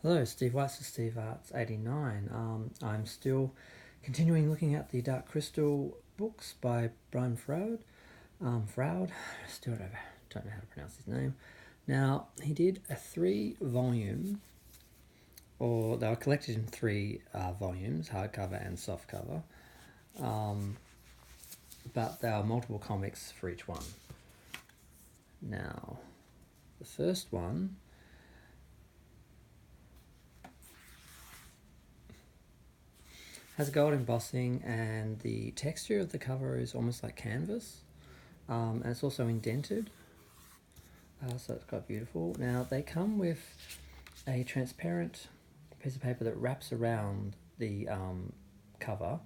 Hello, Steve Weiss for Steve Arts 89. I'm still continuing looking at the Dark Crystal books by Brian Froud. Froud, still don't know how to pronounce his name. Now, he did a 3-volume, or they were collected in 3 volumes, hardcover and softcover, but there are multiple comics for each one. Now, the first one has gold embossing, and the texture of the cover is almost like canvas, and it's also indented, so it's quite beautiful. Now they come with a transparent piece of paper that wraps around the cover,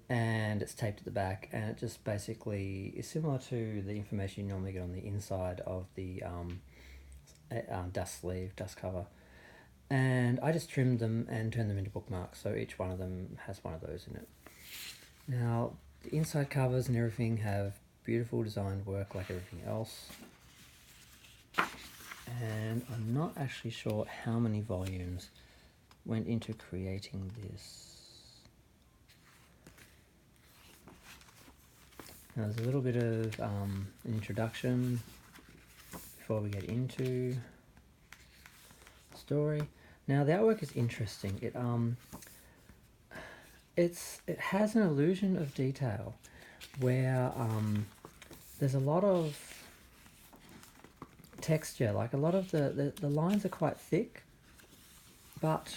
and it's taped at the back, and it just basically is similar to the information you normally get on the inside of the dust cover. And I just trimmed them and turned them into bookmarks, so each one of them has one of those in it. Now, the inside covers and everything have beautiful designed work like everything else. And I'm not actually sure how many volumes went into creating this. Now, there's a little bit of an introduction before we get into the story. Now, the artwork is interesting. It has an illusion of detail where there's a lot of texture, like a lot of the lines are quite thick, but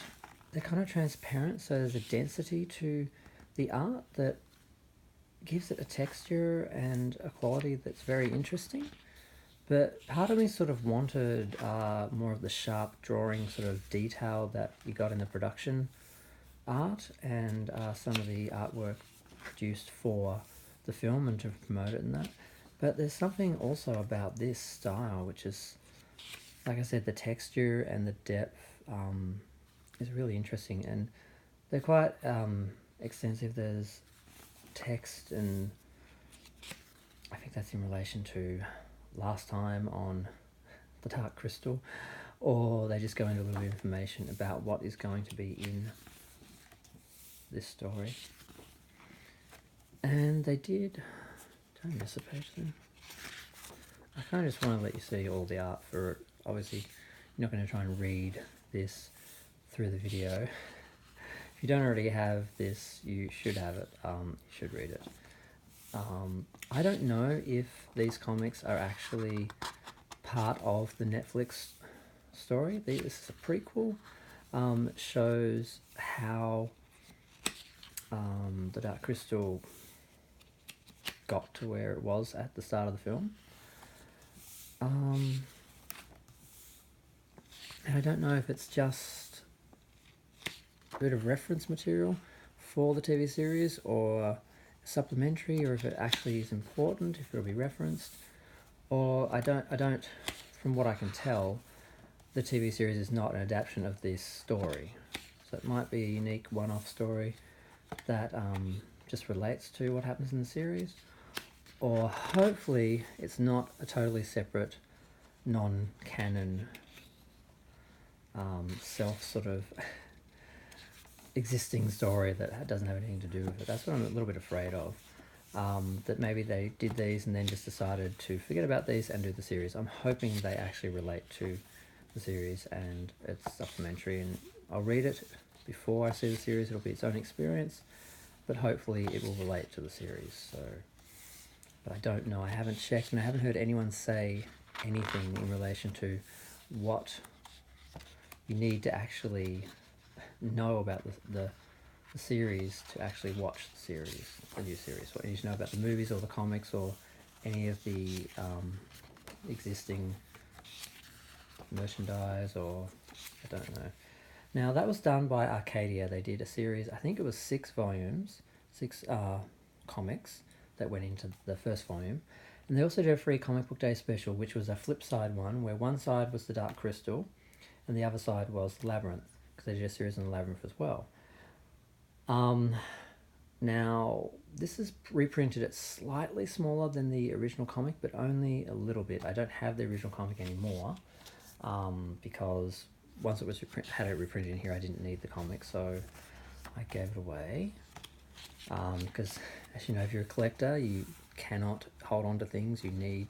they're kind of transparent, so there's a density to the art that gives it a texture and a quality that's very interesting. But part of me sort of wanted more of the sharp drawing sort of detail that you got in the production art and some of the artwork produced for the film and to promote it and that. But there's something also about this style, which is, like I said, the texture and the depth is really interesting, and they're quite extensive. There's text, and I think that's in relation to last time on the Dark Crystal, or they just go into a little bit of information about what is going to be in this story. And they did... Did I miss a page then? I kind of just want to let you see all the art for it. Obviously, you're not going to try and read this through the video. If you don't already have this, you should have it. You should read it. I don't know if these comics are actually part of the Netflix story. This is a prequel. It shows how the Dark Crystal got to where it was at the start of the film. And I don't know if it's just a bit of reference material for the TV series, or supplementary, or if it actually is important, if it'll be referenced, or I don't, from what I can tell, the TV series is not an adaptation of this story, so it might be a unique one-off story that just relates to what happens in the series, or hopefully it's not a totally separate, non-canon, self sort of existing story that doesn't have anything to do with it. That's what I'm a little bit afraid of. That maybe they did these and then just decided to forget about these and do the series. I'm hoping they actually relate to the series and it's supplementary, and I'll read it before I see the series. It'll be its own experience, but hopefully it will relate to the series. So, but I don't know. I haven't checked, and I haven't heard anyone say anything in relation to what you need to actually know about the series to actually watch the series, the new series. What you need to know about the movies or the comics or any of the existing merchandise, or I don't know. Now that was done by Arcadia. They did a series, I think it was 6 volumes, 6 comics that went into the first volume. And they also did a free comic book day special, which was a flip side one, where one side was the Dark Crystal and the other side was Labyrinth, because they did a series on the Labyrinth as well. Now, this is reprinted. It's slightly smaller than the original comic, but only a little bit. I don't have the original comic anymore, because once it was had it reprinted in here, I didn't need the comic, so I gave it away. Because, as you know, if you're a collector, you cannot hold on to things. You need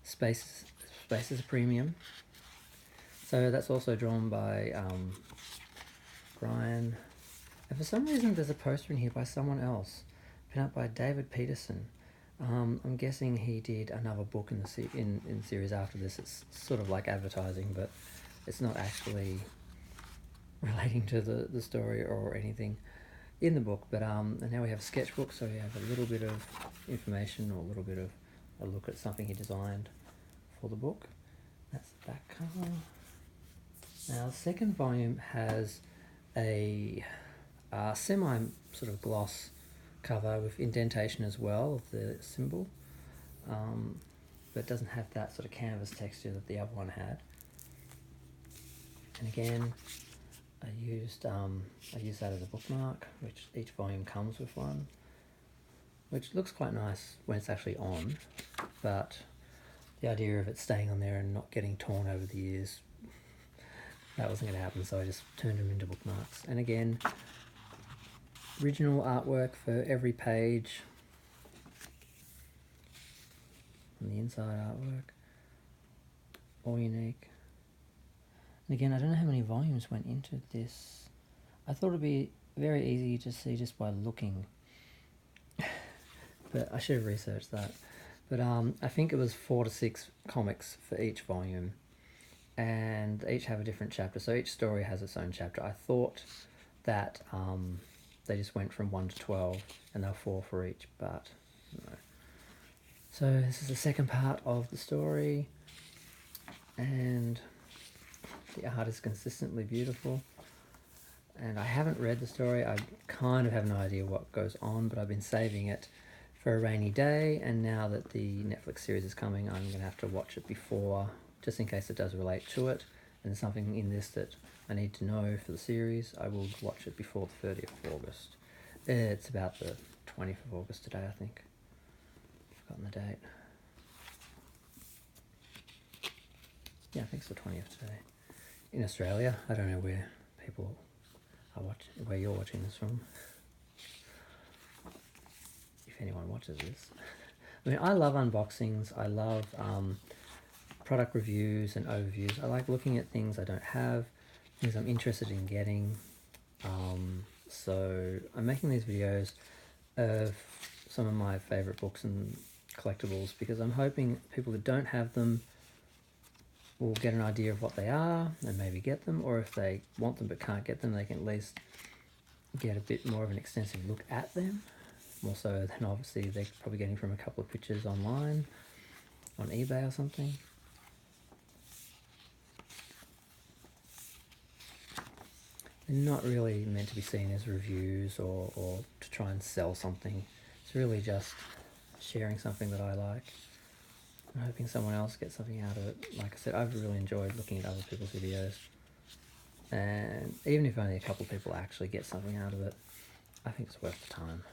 space. Space is a premium. So that's also drawn by Brian. And for some reason, there's a poster in here by someone else, pin up by David Peterson. I'm guessing he did another book in the in series after this. It's sort of like advertising, but it's not actually relating to the story or anything in the book. But and now we have a sketchbook, so we have a little bit of information or a little bit of a look at something he designed for the book. That's the back cover. Now the second volume has a semi sort of gloss cover with indentation as well of the symbol, but it doesn't have that sort of canvas texture that the other one had. And again, I used that as a bookmark, which each volume comes with one, which looks quite nice when it's actually on, but the idea of it staying on there and not getting torn over the years, that wasn't going to happen, so I just turned them into bookmarks. And again, original artwork for every page, and the inside artwork, all unique. And again, I don't know how many volumes went into this. I thought it'd be very easy to see just by looking, but I should have researched that. But I think it was 4 to 6 comics for each volume, and they each have a different chapter, so each story has its own chapter. I thought that they just went from 1 to 12, and they're 4 for each, but no. So this is the second part of the story, and the art is consistently beautiful. And I haven't read the story. I kind of have no idea what goes on, but I've been saving it for a rainy day, and now that the Netflix series is coming, I'm going to have to watch it before, just in case it does relate to it, and there's something in this that I need to know for the series. I will watch it before the 30th of August. It's about the 20th of August today, I think. I've forgotten the date. Yeah, I think it's the 20th today. In Australia, I don't know where people are watching, where you're watching this from. If anyone watches this. I mean, I love unboxings. I love product reviews and overviews. I like looking at things I don't have, things I'm interested in getting. So I'm making these videos of some of my favorite books and collectibles because I'm hoping people that don't have them will get an idea of what they are and maybe get them, or if they want them but can't get them, they can at least get a bit more of an extensive look at them, more so than obviously they're probably getting from a couple of pictures online, on eBay or something. They're not really meant to be seen as reviews or to try and sell something. It's really just sharing something that I like. I'm hoping someone else gets something out of it. Like I said, I've really enjoyed looking at other people's videos, and even if only a couple of people actually get something out of it, I think it's worth the time.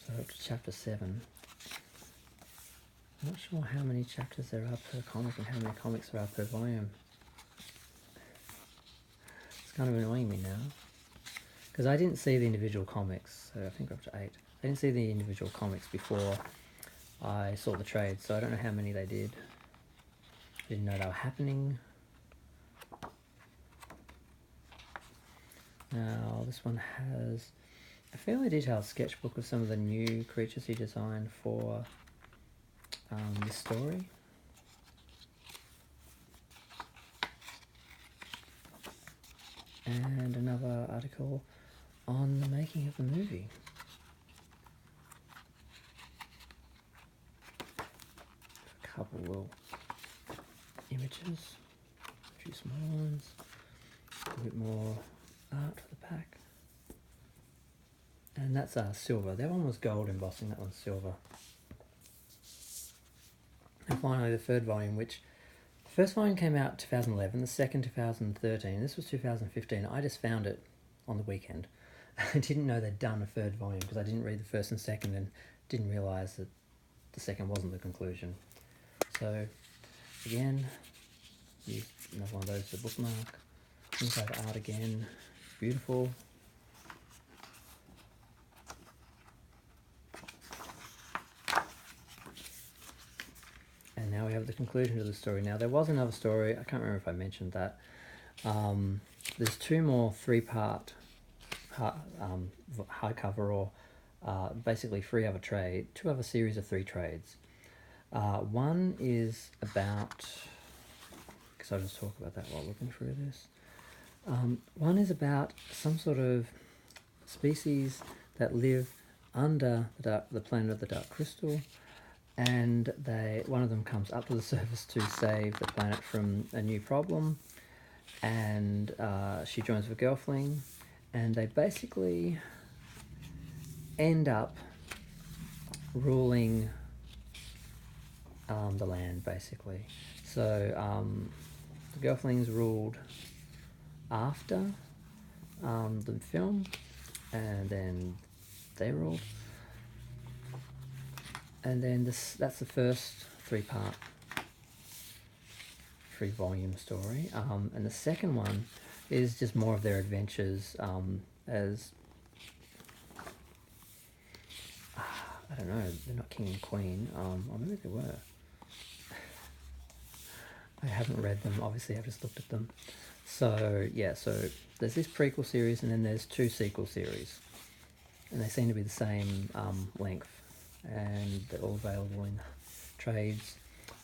So up to chapter 7. I'm not sure how many chapters there are per comic and how many comics there are per volume. It's kind of annoying me now, because I didn't see the individual comics, so I think we're up to 8. I didn't see the individual comics before I saw the trade, so I don't know how many they did. I didn't know they were happening. Now this one has a fairly detailed sketchbook of some of the new creatures he designed for this story. And another article on the making of the movie. A couple little images, a few small ones, a bit more art for the pack. And that's silver. That one was gold embossing, that one's silver. And finally the third volume, which the first volume came out 2011, the second 2013, this was 2015. I just found it on the weekend. I didn't know they'd done a third volume because I didn't read the first and second and didn't realise that the second wasn't the conclusion. So again, use another one of those as a bookmark. Inside art again, beautiful. And now we have the conclusion to the story. Now there was another story, I can't remember if I mentioned that. There's two more three-part hardcover, or basically two other series of 3 trades. One is about, because I'll just talk about that while looking through this. One is about some sort of species that live under the planet of the Dark Crystal, and one of them comes up to the surface to save the planet from a new problem, and she joins with a girlfling, and they basically end up ruling the land, basically. So the girlflings ruled after the film, and then they ruled. And then that's the first 3-volume story. And the second one is just more of their adventures as, I don't know, they're not king and queen, or maybe they were. I haven't read them, obviously, I've just looked at them. So, yeah, so there's this prequel series, and then there's 2 sequel series. And they seem to be the same length, and they're all available in trades.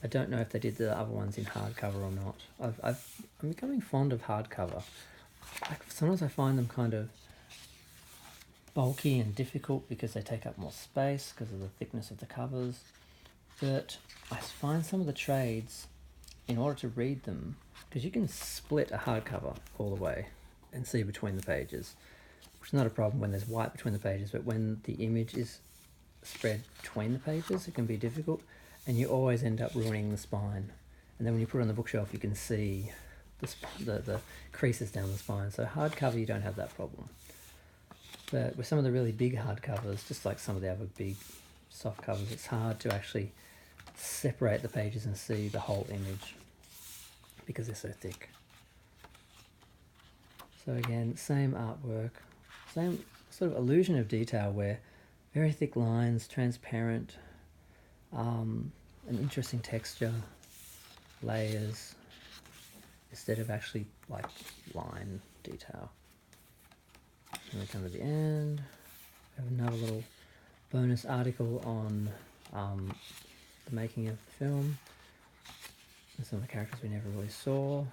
I don't know if they did the other ones in hardcover or not. I'm becoming fond of hardcover. Sometimes I find them kind of bulky and difficult because they take up more space because of the thickness of the covers. But I find some of the trades, in order to read them, because you can split a hardcover all the way and see between the pages, which is not a problem when there's white between the pages, but when the image is spread between the pages, it can be difficult, and you always end up ruining the spine. And then when you put it on the bookshelf, you can see the creases down the spine. So hardcover, you don't have that problem. But with some of the really big hardcovers, just like some of the other big soft covers, it's hard to actually separate the pages and see the whole image because they're so thick. So again, same artwork, same sort of illusion of detail where very thick lines, transparent, an interesting texture, layers, instead of actually like line detail. And we come to the end, we have another little bonus article on the making of the film, and some of the characters we never really saw.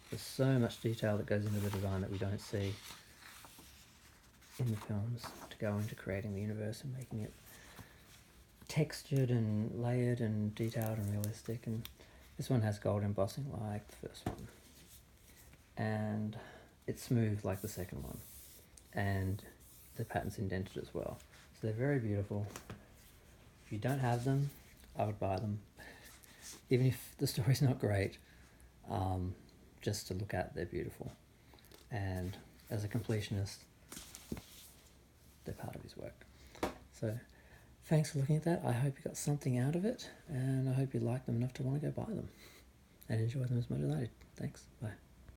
There's so much detail that goes into the design that we don't see in the films to go into creating the universe and making it textured and layered and detailed and realistic. And this one has gold embossing like the first one, and it's smooth like the second one, and the pattern's indented as well. So they're very beautiful. If you don't have them, I would buy them. Even if the story's not great, just to look at, they're beautiful. And as a completionist, they're part of his work. So thanks for looking at that. I hope you got something out of it, and I hope you like them enough to want to go buy them and enjoy them as much as I did. Thanks. Bye.